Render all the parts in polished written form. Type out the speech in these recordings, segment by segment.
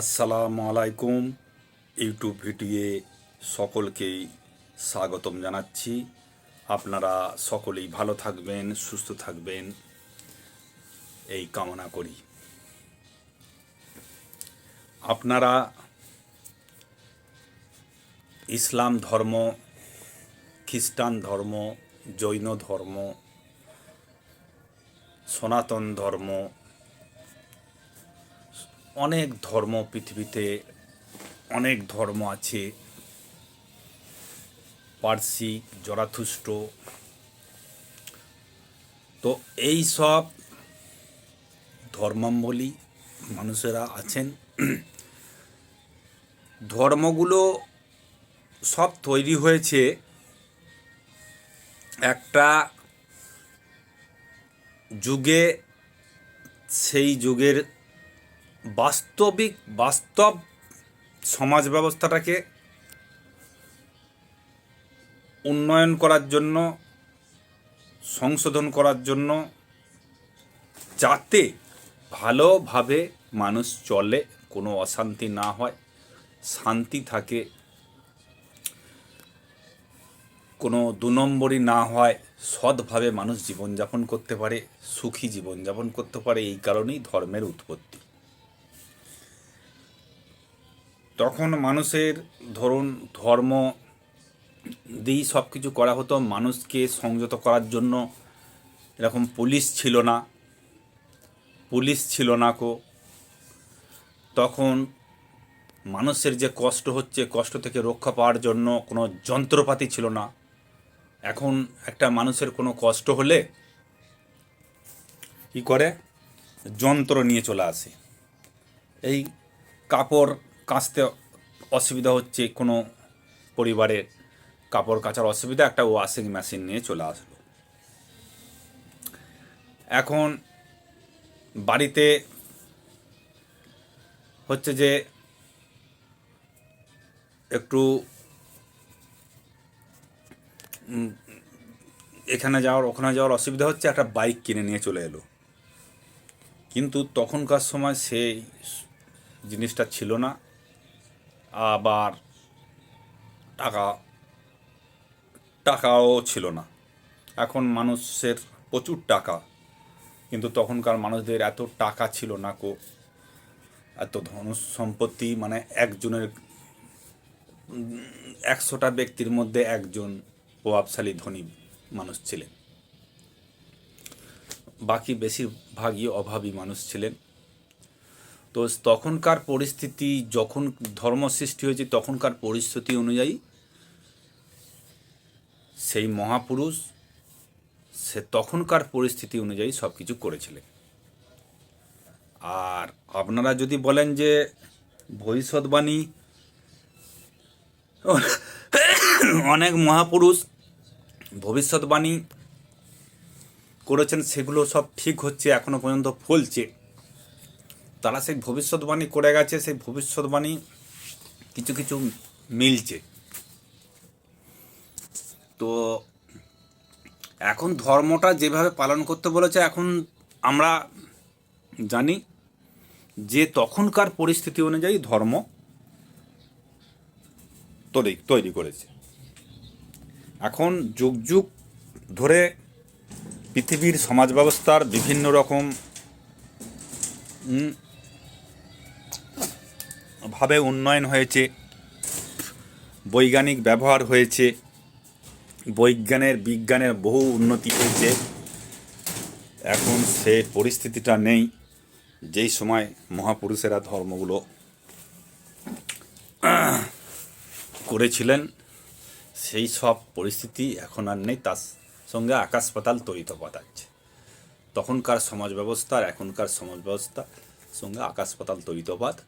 আসসালামু আলাইকুম। ইউটিউব ভিডিওয়ে সকলকেই স্বাগতম জানাচ্ছি। আপনারা সকলেই ভালো থাকবেন, সুস্থ থাকবেন এই কামনা করি। আপনারা ইসলাম ধর্ম, খ্রিস্টান ধর্ম, জৈন ধর্ম, সনাতন ধর্ম, অনেক ধর্ম পৃথিবীতে অনেক ধর্ম আছে। পারসিক, জরাথুস্ট্র, তো এই সব ধর্মাবলম্বী মানুষেরা আছেন। ধর্মগুলো সব তৈরি হয়েছে একটা যুগে, সেই যুগের বাস্তব সমাজ ব্যবস্থাটাকে উন্নয়ন করার জন্য, সংশোধন করার জন্য, যাতে ভালোভাবে মানুষ চলে, কোনো অশান্তি না হয়, শান্তি থাকে, কোনো দু নম্বরই না হয়, সৎভাবে মানুষ জীবনযাপন করতে পারে, সুখী জীবনযাপন করতে পারে। এই কারণেই ধর্মের উৎপত্তি। তখন মানুষের ধরুন ধর্ম দিয়েই সব কিছু করা হতো। মানুষকে সংযত করার জন্য এরকম পুলিশ ছিল না কো। তখন মানুষের যে কষ্ট হচ্ছে, কষ্ট থেকে রক্ষা পাওয়ার জন্য কোনো যন্ত্রপাতি ছিল না। এখন একটা মানুষের কোনো কষ্ট হলে কী করে, যন্ত্র নিয়ে চলে আসে। এই কাপড় কাচতে অসুবিধা হচ্ছে, কোনো পরিবারের কাপড় কাচার অসুবিধা, একটা ওয়াশিং মেশিন নিয়ে চলে আসলো। এখন বাড়িতে হচ্ছে যে একটু এখানে যাওয়ার ওখানে যাওয়ার অসুবিধা হচ্ছে, একটা বাইক কিনে নিয়ে চলে এলো। কিন্তু তখনকার সময় সেই জিনিসটা ছিল না। আবার টাকাও ছিল না। এখন মানুষের প্রচুর টাকা, কিন্তু তখনকার মানুষদের এত টাকা ছিল না কো, এত ধন সম্পত্তি, মানে একজনের 100টা ব্যক্তির মধ্যে একজন প্রভাবশালী ধনী মানুষ ছিলেন, বাকি বেশিরভাগই অভাবী মানুষ ছিলেন। তো তখনকার পরিস্থিতি, যখন ধর্ম সৃষ্টি হয়েছে তখনকার পরিস্থিতি অনুযায়ী সেই মহাপুরুষ সে তখনকার পরিস্থিতি অনুযায়ী সব কিছু করেছিলেন। আর আপনারা যদি বলেন যে ভবিষ্যৎবাণী, অনেক মহাপুরুষ ভবিষ্যৎবাণী করেছেন, সেগুলো সব ঠিক হচ্ছে, এখনো পর্যন্ত ফলছে। তারা সেই ভবিষ্যৎবাণী করে গেছে, সেই ভবিষ্যৎবাণী কিছু কিছু মিলছে। তো এখন ধর্মটা যেভাবে পালন করতে বলেছে, এখন আমরা জানি যে তখনকার পরিস্থিতি অনুযায়ী ধর্ম তৈরি করেছে। এখন যুগ যুগ ধরে পৃথিবীর সমাজ ব্যবস্থার বিভিন্ন রকম ভাবে উন্নয়ন হয়েছে, বৈজ্ঞানিক ব্যবহার হয়েছে, বিজ্ঞানের বহু উন্নতি হয়েছে। এখন সে পরিস্থিতিটা নেই যেই সময় মহাপুরুষেরা ধর্মগুলো করেছিলেন। সেই সব পরিস্থিতি এখন আর নেই, তার সঙ্গে আকাশ পাতাল তড়িতপাত আছে। তখনকার সমাজ ব্যবস্থা আর এখনকার সমাজ ব্যবস্থার সঙ্গে আকাশ পাতাল তড়িতপাত।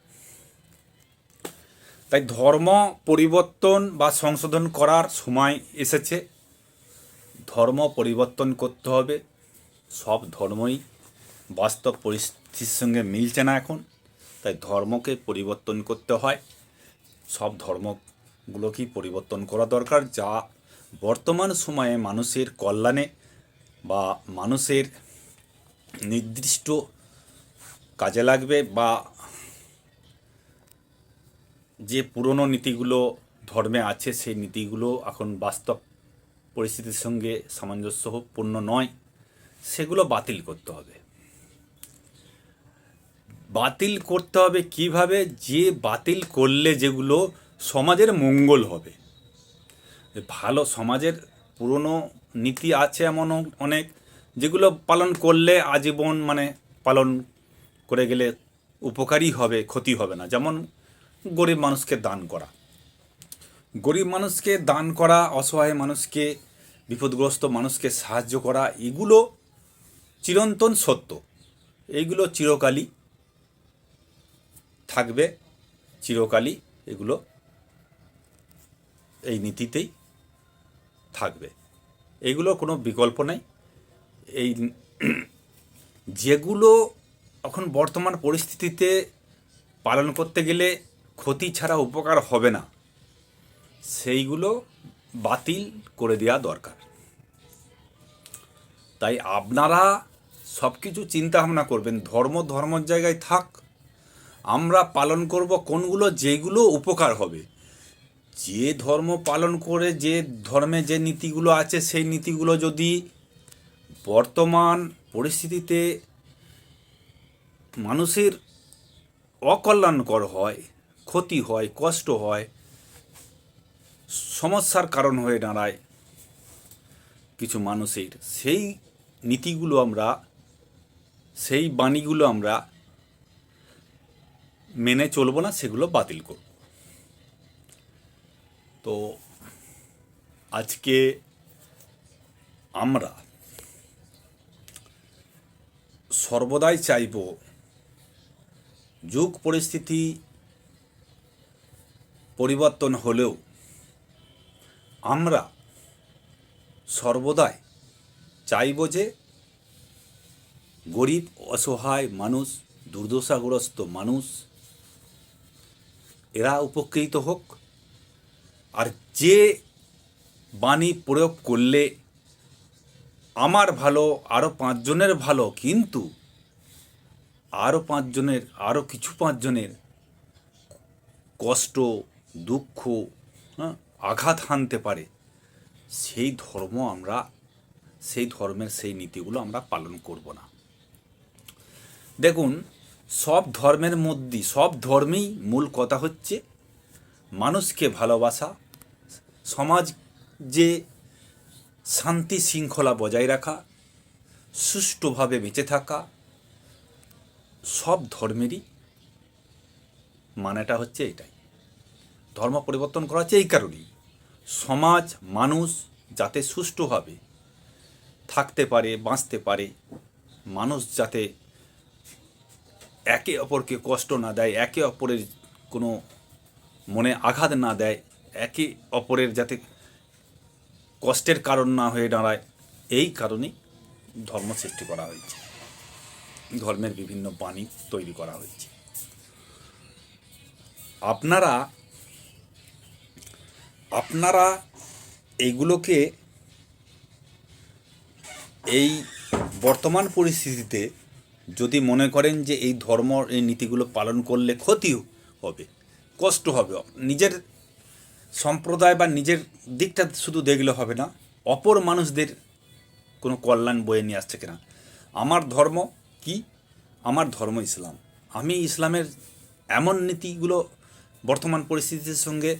তাই ধর্ম পরিবর্তন বা সংশোধন করার সময় এসেছে। ধর্ম পরিবর্তন করতে হবে। সব ধর্মই বাস্তব পরিস্থিতির সঙ্গে মিলছে না এখন, তাই ধর্মকে পরিবর্তন করতে হয়। সব ধর্মগুলোকেই পরিবর্তন করা দরকার, যা বর্তমান সময়ে মানুষের কল্যাণে বা মানুষের নির্দিষ্ট কাজে লাগবে, বা যে পুরনো নীতিগুলো ধর্মে আছে সেই নীতিগুলো এখন বাস্তব পরিস্থিতির সঙ্গে সামঞ্জস্যপূর্ণ নয়, সেগুলো বাতিল করতে হবে। বাতিল করতে হবে কিভাবে? যে বাতিল করলে যেগুলো সমাজের মঙ্গল হবে। ভালো সমাজের পুরনো নীতি আছে এমন অনেক, যেগুলো পালন করলে আজীবন মানে পালন করে গেলে উপকারী হবে, ক্ষতি হবে না। যেমন গরিব মানুষকে দান করা, গরিব মানুষকে দান করা, অসহায় মানুষকে, বিপদগ্রস্ত মানুষকে সাহায্য করা, এগুলো চিরন্তন সত্য। এইগুলো চিরকালই থাকবে, চিরকালই এগুলো এই নীতিতেই থাকবে, এইগুলো কোনো বিকল্প নেই। এই যেগুলো এখন বর্তমান পরিস্থিতিতে পালন করতে গেলে ক্ষতি ছাড়া উপকার হবে না, সেইগুলো বাতিল করে দেওয়া দরকার। তাই আপনারা সব কিছু চিন্তা ভাবনা করবেন, ধর্মের জায়গায় থাক, আমরা পালন করব কোনগুলো যেগুলো উপকার হবে। যে ধর্ম পালন করে, যে ধর্মে যে নীতিগুলো আছে সেই নীতিগুলো যদি বর্তমান পরিস্থিতিতে মানুষের অকল্যাণকর হয়, ক্ষতি হয়, কষ্ট হয়, সমস্যার কারণ হয়ে দাঁড়ায় কিছু মানুষের, সেই নীতিগুলো আমরা, সেই বাণীগুলো আমরা মেনে চলবো না, সেগুলো বাতিল করব। তো আজকে আমরা সর্বদাই চাইব, যুগ পরিস্থিতি পরিবর্তন হলেও আমরা সর্বদাই চাইব যে গরিব অসহায় মানুষ, দুর্দশাগ্রস্ত মানুষ, এরা উপকৃত হোক। আর যে বাণী প্রয়োগ করলে আমার ভালো, আরও 5 জনের ভালো, কিন্তু আরও 5 জনের, আরও কিছু 5 জনের কষ্ট, দুঃখ, আঘাত হানতে পারে, সেই ধর্ম আমরা, সেই ধর্মের সেই নীতিগুলো আমরা পালন করব না। দেখুন, সব ধর্মের মধ্যে, সব ধর্মেই মূল কথা হচ্ছে মানুষকে ভালোবাসা, সমাজ যে শান্তি শৃঙ্খলা বজায় রাখা, সুষ্ঠুভাবে বেঁচে থাকা, সব ধর্মেরই মানেটা হচ্ছে এটাই। ধর্ম পরিবর্তন করা হচ্ছে এই কারণেই, সমাজ মানুষ যাতে সুষ্ঠুভাবে থাকতে পারে, বাঁচতে পারে, মানুষ যাতে একে অপরকে কষ্ট না দেয়, একে অপরের কোনো মনে আঘাত না দেয়, একে অপরের যাতে কষ্টের কারণ না হয়ে দাঁড়ায়, এই কারণেই ধর্ম সৃষ্টি করা হয়েছে, ধর্মের বিভিন্ন বাণী তৈরি করা হয়েছে। আপনারা এইগুলোকে এই বর্তমান পরিস্থিতিতে যদি মনে করেন যে এই ধর্ম, এই নীতিগুলো পালন করলে ক্ষতি হবে, কষ্ট হবে, নিজের সম্প্রদায় বা নিজের দিকটা শুধু দেখলে হবে না, অপর মানুষদের কোনো কল্যাণ বয়ে নিয়ে আসছে কিনা। আমার ধর্ম কি? আমার ধর্ম ইসলাম। আমি ইসলামের এমন নীতিগুলো বর্তমান পরিস্থিতির সঙ্গে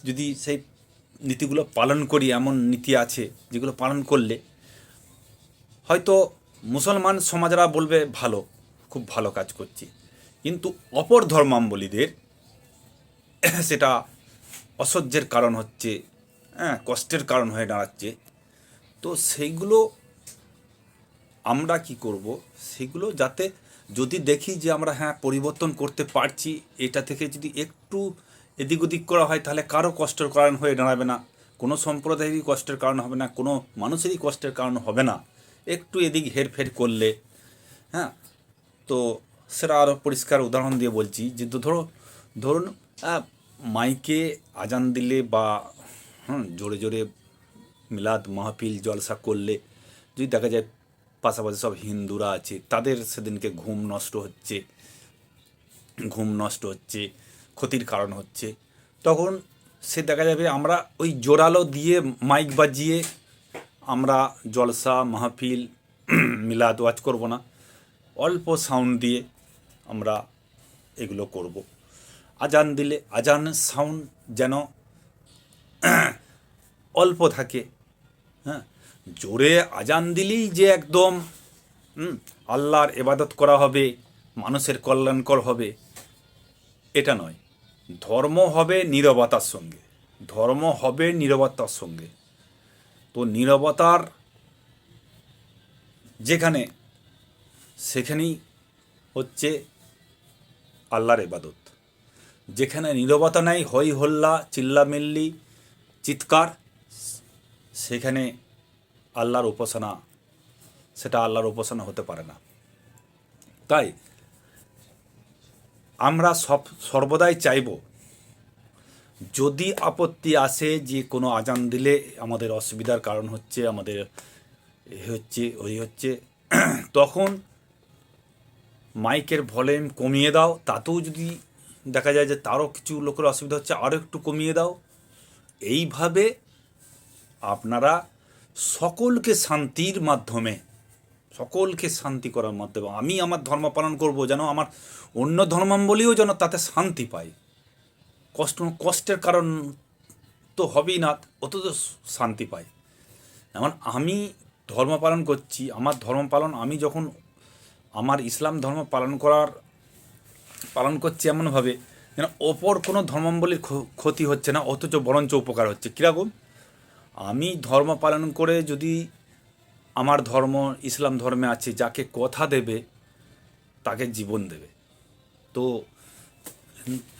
যদি সেই নীতিগুলো পালন করি, এমন নীতি আছে যেগুলো পালন করলে হয়তো মুসলমান সমাজরা বলবে ভালো, খুব ভালো কাজ করছি, কিন্তু অপর ধর্মাবলম্বীদের সেটা অসহ্যের কারণ হচ্ছে, কষ্টের কারণ হয়ে দাঁড়াচ্ছে। তো সেইগুলো আমরা কি করব, সেগুলো যাতে যদি দেখি যে আমরা পরিবর্তন করতে পারছি, এটা থেকে যদি একটু এদিক ওদিক করা হয়, তাহলে কারো কষ্টের কারণ হয়ে দাঁড়াবে না, কোনো সম্প্রদায়েরই কষ্টের কারণ হবে না, কোনো মানুষেরই কষ্টের কারণ হবে না। একটু এদিক হেরফের করলে, তো সেটা আরও পরিষ্কার উদাহরণ দিয়ে বলছি যে ধরুন মাইকে আজান দিলে বা জোরে জোরে মিলাদ মাহফিল জলসা করলে যদি দেখা যায় পাশাপাশি সব হিন্দুরা আছে, তাদের সেদিনকে ঘুম নষ্ট হচ্ছে, ক্ষতির কারণ হচ্ছে, তখন সে দেখা যাবে আমরা ওই জোরালো দিয়ে মাইক বাজিয়ে আমরা জলসা মাহফিল মিলাদ ওয়াজ করব না, অল্প সাউন্ড দিয়ে আমরা এগুলো করব। আজান দিলে আজান সাউন্ড যেন অল্প থাকে। হ্যাঁ, জোরে আজান দিলেই যে একদম আল্লাহর ইবাদত করা হবে, মানুষের কল্যাণকর হবে, এটা নয়। ধর্ম হবে নীরবতার সঙ্গে, ধর্ম হবে নীরবতার সঙ্গে। তো নীরবতার যেখানে, সেখানেই হচ্ছে আল্লাহর ইবাদত। যেখানে নীরবতা নাই, হই হল্লা চিল্লামিল্লি চিৎকার, সেখানে আল্লাহর উপাসনা, সেটা আল্লাহর উপাসনা হতে পারে না। তাই আমরা সর্বদাই চাইব, যদি আপত্তি আসে যে কোনো আজান দিলে আমাদের অসুবিধার কারণ হচ্ছে, আমাদের ওই হচ্ছে, তখন মাইকের ভলিউম কমিয়ে দাও। তাতেও যদি দেখা যায় যে তারও কিছু লোকের অসুবিধা হচ্ছে, আরও একটু কমিয়ে দাও। এইভাবে আপনারা সকলকে শান্তির মাধ্যমে, সকলকে শান্তি করার মাধ্যমে, আমি আমার ধর্ম পালন করব যেন আমার অন্য ধর্মাবলীও যেন তাতে শান্তি পায়। কষ্টের কারণ তো হবেই না, অত তো শান্তি পায়। যেমন আমি ধর্ম পালন করছি, আমার ধর্ম পালন, আমি যখন আমার ইসলাম ধর্ম পালন করছি এমনভাবে যেন অপর কোনো ধর্মাবলীর ক্ষতি হচ্ছে না, অথচ বরঞ্চ উপকার হচ্ছে। কীরকম? আমি ধর্ম পালন করে যদি আমার ধর্ম ইসলাম ধর্মে আছে, যাকে কথা দেবে তাকে জীবন দেবে। তো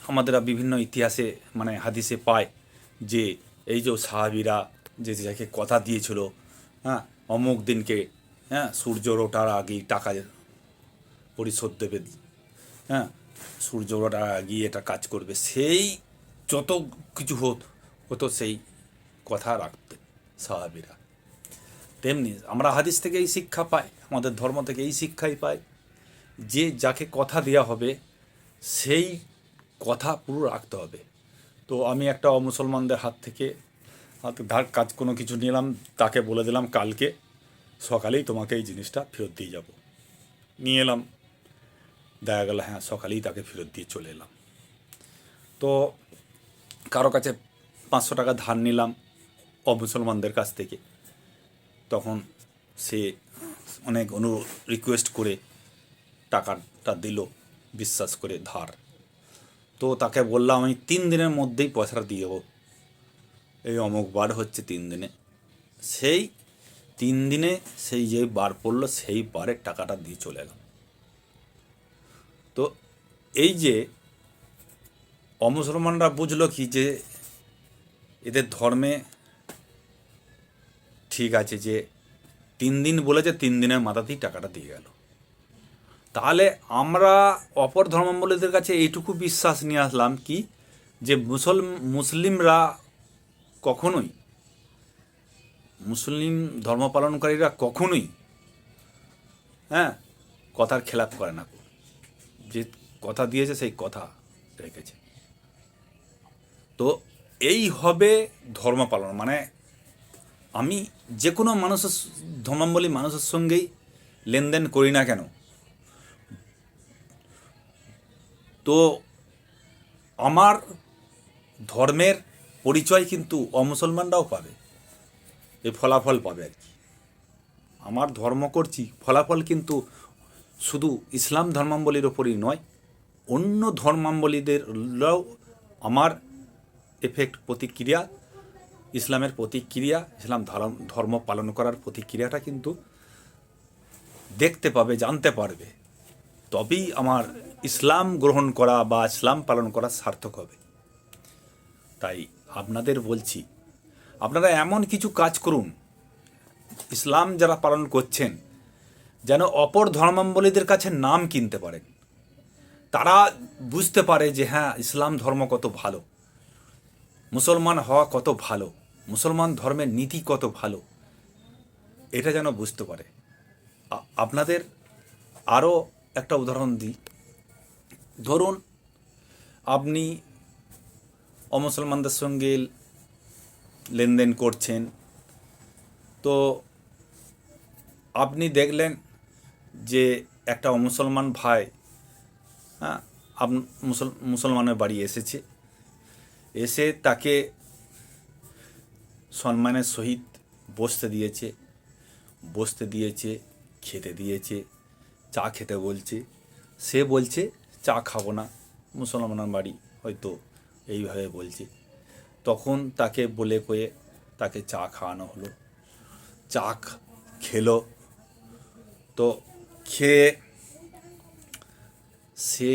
আমাদের বিভিন্ন ইতিহাসে মানে হাদিসে পায় যে এই যে সাহাবীরা যে যাকে কথা দিয়েছিল, হ্যাঁ, অমুক দিনকে, হ্যাঁ, সূর্য ওঠার আগেই টাকা পরিশোধ দেবে, হ্যাঁ, সূর্য ওঠার আগেই এটা কাজ করবে, সেই যত কিছু হতো সেই কথা রাখতেন সাহাবীরা। তেমনি আমরা হাদিস থেকে এই শিক্ষা পাই, আমাদের ধর্ম থেকে এই শিক্ষাই পাই যে যাকে কথা দেওয়া হবে সেই কথা পুরো রাখতে হবে। তো আমি একটা অমুসলমানদের হাত থেকে কাজ কোনো কিছু নিলাম, তাকে বলে দিলাম কালকে সকালেই তোমাকে এই জিনিসটা ফেরত দিয়ে যাব। নিয়ে এলাম, দেখা গেল হ্যাঁ সকালেই তাকে ফেরত দিয়ে চলে এলাম। তো কারো কাছে 500 টাকা ধার নিলাম অমুসলমানদের কাছ থেকে, তখন সে অনেক রিকোয়েস্ট করে টাকাটা দিল বিশ্বাস করে ধার। তো তাকে বললাম আমি 3 দিনের মধ্যেই পয়সাটা দিয়ে দেবো, এই অমুক বার হচ্ছে 3 দিনে। সেই 3 দিনে সেই যে বার পড়লো সেই বারের টাকাটা দিয়ে চলে এলাম। তো এই যে অমুসলমানরা বুঝলো কি যে এদের ধর্মে ঠিক আছে, যে 3 দিন বলেছে, 3 দিনের মাথাতেই টাকাটা দিয়ে গেল। তাহলে আমরা অপর ধর্মাবলম্বীদের কাছে এইটুকু বিশ্বাস নিয়ে আসলাম কি, যে মুসলিমরা কখনোই, মুসলিম ধর্ম পালনকারীরা কখনোই, হ্যাঁ, কথার খেলাপ করে না, যে কথা দিয়েছে সেই কথা রেখেছে। তো এই হবে ধর্ম পালন। মানে আমি যে কোনো মানুষের ধর্মাবলী মানুষের সঙ্গেই লেনদেন করি না কেন, তো আমার ধর্মের পরিচয় কিন্তু অমুসলমানরাও পাবে, এই ফলাফল পাবে আর কি। আমার ধর্ম করছি, ফলাফল কিন্তু শুধু ইসলাম ধর্মাবলীর ওপরই নয়, অন্য ধর্মাবলীদেরও আমার এফেক্ট, প্রতিক্রিয়া, ইসলামের প্রতিক্রিয়া, ইসলাম ধর্ম পালন করার প্রতিক্রিয়াটা কিন্তু দেখতে পাবে, জানতে পারবে। তবেই আমার ইসলাম গ্রহণ করা বা ইসলাম পালন করা সার্থক হবে। তাই আপনাদের বলছি, আপনারা এমন কিছু কাজ করুন ইসলাম যারা পালন করছেন যেন অপর ধর্মাবলীদের কাছে নাম কিনতে পারেন, তারা বুঝতে পারে যে হ্যাঁ ইসলাম ধর্ম কত ভালো, মুসলমান হওয়া কত ভালো, মুসলমান ধর্মের নীতি কত ভালো, এটা যেন বুঝতে পারে। আপনাদের আরও একটা উদাহরণ দিই। ধরুন আপনি অমুসলমানদের সঙ্গে লেনদেন করছেন। তো আপনি দেখলেন যে একটা অমুসলমান ভাই, হ্যাঁ, মুসলমানের বাড়ি এসেছে, এসে তাকে সম্মানের সহিত বসতে দিয়েছে, খেতে দিয়েছে, চা খেতে বলছে। সে বলছে চা খাবো না, মুসলমানের বাড়ি হয়তো এইভাবে বলছে। তখন তাকে বলে কয়ে তাকে চা খাওয়ানো হলো। চা খেলো। তো খেয়ে সে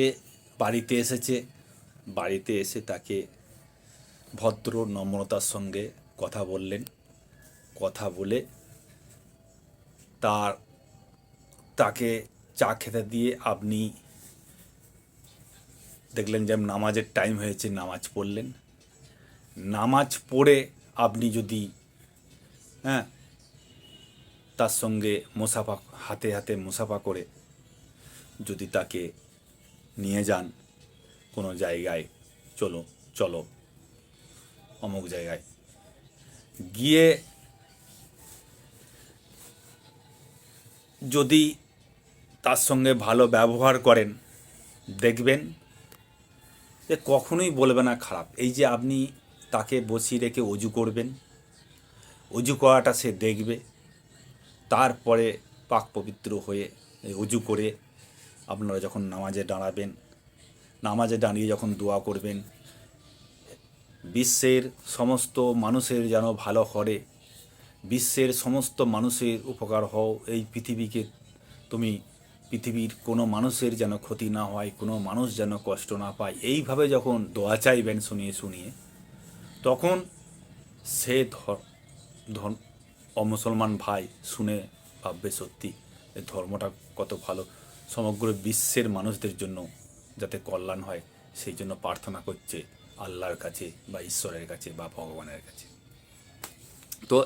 বাড়িতে এসেছে। বাড়িতে এসে তাকে ভদ্র নম্রতার সঙ্গে কথা বললেন। কথা বলে তাকে চা খেতে দিয়ে আপনি দেখলেন যে নামাজের টাইম হয়েছে, নামাজ পড়লেন। নামাজ পড়ে আপনি যদি তার সঙ্গে মুসাফা, হাতে হাতে মুসাফা করে যদি তাকে নিয়ে যান কোনো জায়গায়, চলো অমুক জায়গায় গিয়ে যদি তার সঙ্গে ভালো ব্যবহার করেন, দেখবেন যে কখনোই বলবে না খারাপ। এই যে আপনি তাকে বসিয়ে রেখে অজু করবেন, অজু করাটা সে দেখবে। তারপরে পাক পবিত্র হয়ে অজু করে আপনারা যখন নামাজে দাঁড়াবেন, নামাজে দাঁড়িয়ে যখন দোয়া করবেন, বিশ্বের সমস্ত মানুষের যেন ভালো করে, বিশ্বের সমস্ত মানুষের উপকার হও, এই পৃথিবীর কোনো মানুষের যেন ক্ষতি না হয়, কোনো মানুষ যেন কষ্ট না পায়, এইভাবে যখন দোয়া চাইবেন শুনিয়ে, তখন সে অমুসলমান ভাই শুনে ভাববে সত্যি এই ধর্মটা কত ভালো, সমগ্র বিশ্বের মানুষদের জন্য যাতে কল্যাণ হয় সেই জন্য প্রার্থনা করছে আল্লাহর কাছে বা ঈশ্বরের কাছে বা ভগবানের কাছে। তো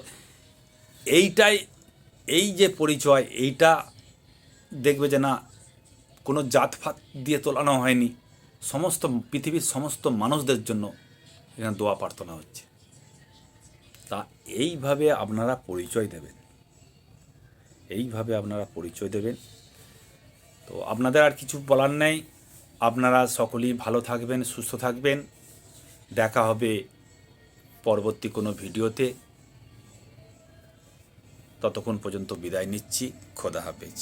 এই যে পরিচয়, এইটা দেখবে যে না কোনো জাতফাত দিয়ে তোলানো হয়নি, সমস্ত পৃথিবীর সমস্ত মানুষদের জন্য এখানে দোয়া প্রার্থনা হচ্ছে। তা এইভাবে আপনারা পরিচয় দেবেন। তো আপনাদের আর কিছু বলার নেই। আপনারা সকলেই ভালো থাকবেন, সুস্থ থাকবেন। দেখা হবে পরবর্তী কোনো ভিডিওতে। ততক্ষণ পর্যন্ত বিদায় নিচ্ছি। খোদা হাফেজ।